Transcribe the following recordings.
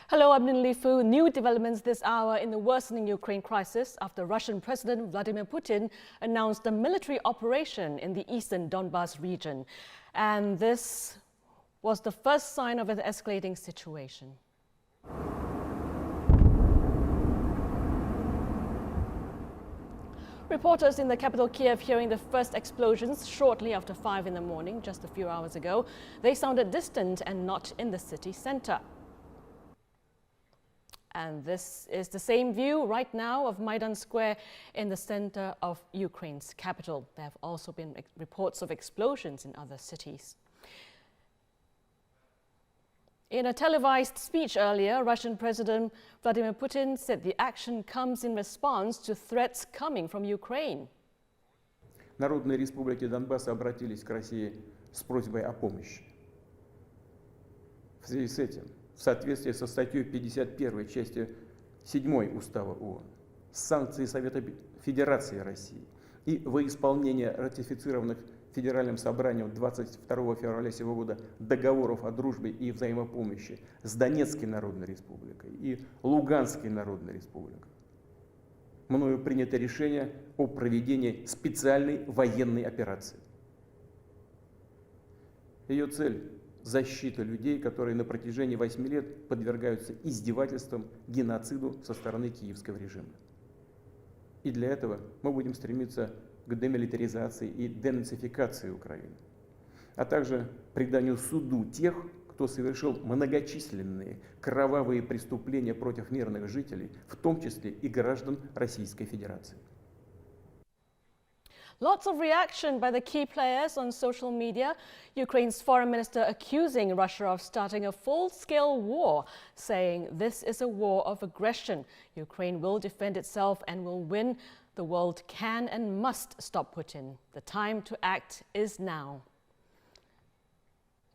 Hello, I'm Ninh Li Fu. New developments this hour in the worsening Ukraine crisis after Russian President Vladimir Putin announced a military operation in the eastern Donbas region. And this was the first sign of an escalating situation. Reporters in the capital Kyiv hearing the first explosions shortly after 5 in the morning, just a few hours ago. They sounded distant and not in the city center. And this is the same view right now of Maidan Square in the center of Ukraine's capital. There have also been reports of explosions in other cities. In a televised speech earlier, Russian President Vladimir Putin said the action comes in response to threats coming from Ukraine. Народные республики Донбасса обратились к России с просьбой о помощи. В связи с этим, в соответствии со статьей 51 части 7 Устава ООН, санкции Совета Федерации России и во исполнение ратифицированных Федеральным собранием 22 февраля сего года договоров о дружбе и взаимопомощи с Донецкой Народной Республикой и Луганской Народной Республикой, мною принято решение о проведении специальной военной операции. Ее цель – защита людей, которые на протяжении 8 лет подвергаются издевательствам, геноциду со стороны киевского режима. И для этого мы будем стремиться к демилитаризации и денацификации Украины, а также преданию суду тех, кто совершил многочисленные кровавые преступления против мирных жителей, в том числе и граждан Российской Федерации. Lots of reaction by the key players on social media. Ukraine's foreign minister accusing Russia of starting a full-scale war, saying this is a war of aggression. Ukraine will defend itself and will win. The world can and must stop Putin. The time to act is now.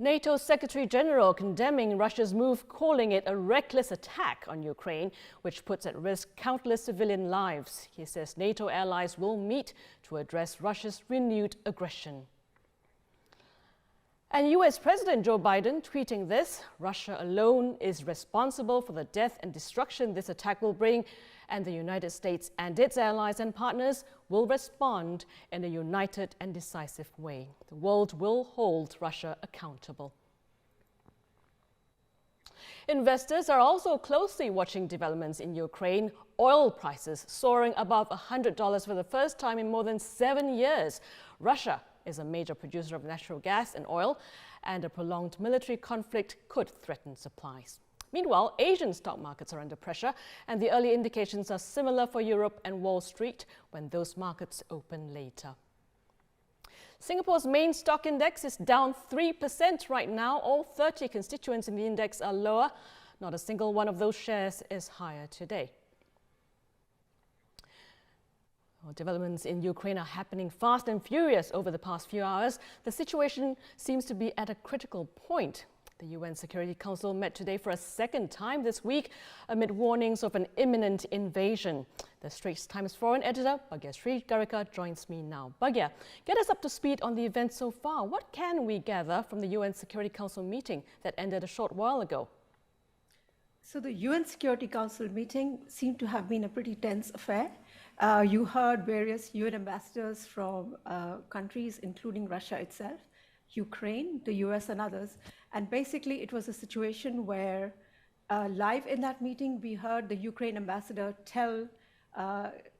NATO's Secretary General condemning Russia's move, calling it a reckless attack on Ukraine, which puts at risk countless civilian lives. He says NATO allies will meet to address Russia's renewed aggression. And US President Joe Biden tweeting this: Russia alone is responsible for the death and destruction this attack will bring, and the United States and its allies and partners will respond in a united and decisive way. The world will hold Russia accountable. Investors are also closely watching developments in Ukraine. Oil prices soaring above $100 for the first time in more than 7 years. Russia is a major producer of natural gas and oil, and a prolonged military conflict could threaten supplies. Meanwhile, Asian stock markets are under pressure, and the early indications are similar for Europe and Wall Street when those markets open later. Singapore's main stock index is down 3% right now. All 30 constituents in the index are lower. Not a single one of those shares is higher today. Well, developments in Ukraine are happening fast and furious over the past few hours. The situation seems to be at a critical point. The UN Security Council met today for a second time this week amid warnings of an imminent invasion. The Straits Times foreign editor, Bhagyashree Garekar, joins me now. Bhagya, get us up to speed on the events so far. What can we gather from the UN Security Council meeting that ended a short while ago? So the UN Security Council meeting seemed to have been a pretty tense affair. You heard various UN ambassadors from countries, including Russia itself, Ukraine, the US and others. And basically it was a situation where live in that meeting, we heard the Ukraine ambassador tell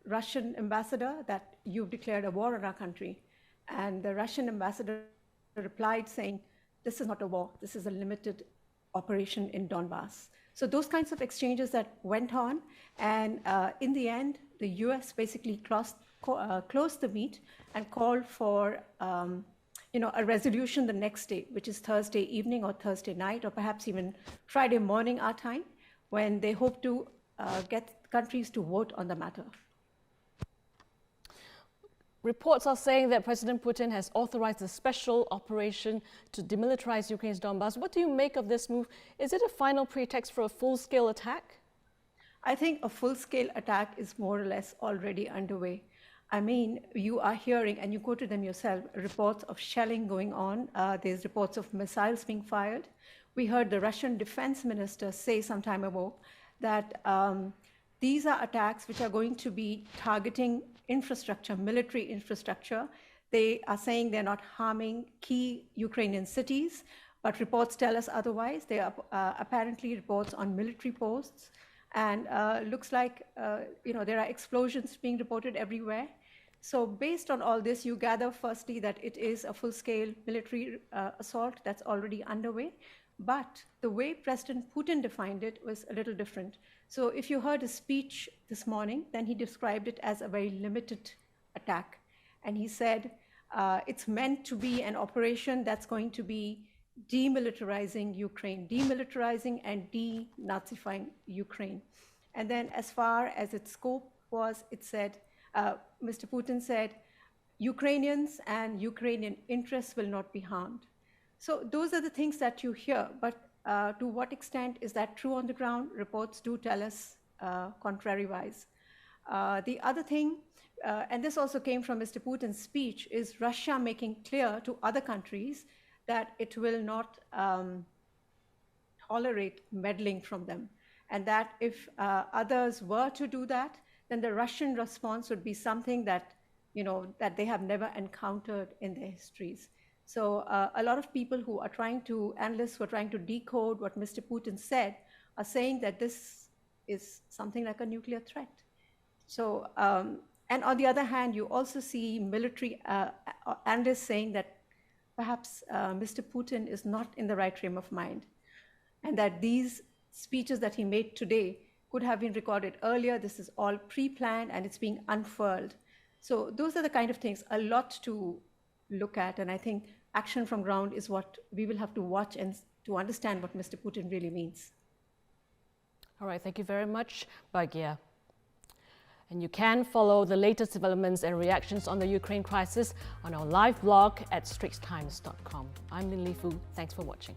Russian ambassador that you've declared a war on our country. And the Russian ambassador replied saying, this is not a war, this is a limited operation in Donbas. So those kinds of exchanges that went on, and in the end, the US basically closed the meet and called for a resolution the next day, which is Thursday evening or Thursday night, or perhaps even Friday morning our time, when they hope to get countries to vote on the matter. Reports are saying that President Putin has authorized a special operation to demilitarize Ukraine's Donbas. What do you make of this move? Is it a final pretext for a full-scale attack? I think a full-scale attack is more or less already underway. I mean, you are hearing, and you quoted them yourself, reports of shelling going on. There's reports of missiles being fired. we heard the Russian defense minister say some time ago that these are attacks which are going to be targeting infrastructure, military infrastructure. They are saying they're not harming key Ukrainian cities, but reports tell us otherwise. They are apparently reports on military posts, and looks like there are explosions being reported everywhere. So based on all this, you gather firstly that it is a full-scale military assault that's already underway. But the way President Putin defined it was a little different. So if you heard his speech this morning, then he described it as a very limited attack. And he said it's meant to be an operation that's going to be demilitarizing Ukraine, demilitarizing and denazifying Ukraine. And then as far as its scope was, it said, Mr. Putin said, Ukrainians and Ukrainian interests will not be harmed. So those are the things that you hear, but to what extent is that true on the ground? Reports do tell us contrary-wise. The other thing, and this also came from Mr. Putin's speech, is Russia making clear to other countries that it will not tolerate meddling from them, and that if others were to do that, then the Russian response would be something that, that they have never encountered in their histories. So a lot of people who are analysts who are trying to decode what Mr. Putin said are saying that this is something like a nuclear threat. So, and on the other hand, you also see military analysts saying that perhaps Mr. Putin is not in the right frame of mind, and that these speeches that he made today could have been recorded earlier. This is all pre-planned and it's being unfurled. So those are the kind of things, a lot to look at, and I think action from ground is what we will have to watch and to understand what Mr. Putin really means. All right, thank you very much, Bhagya. And you can follow the latest developments and reactions on the Ukraine crisis on our live blog at straitstimes.com. I'm Lin Li Fu. Thanks for watching.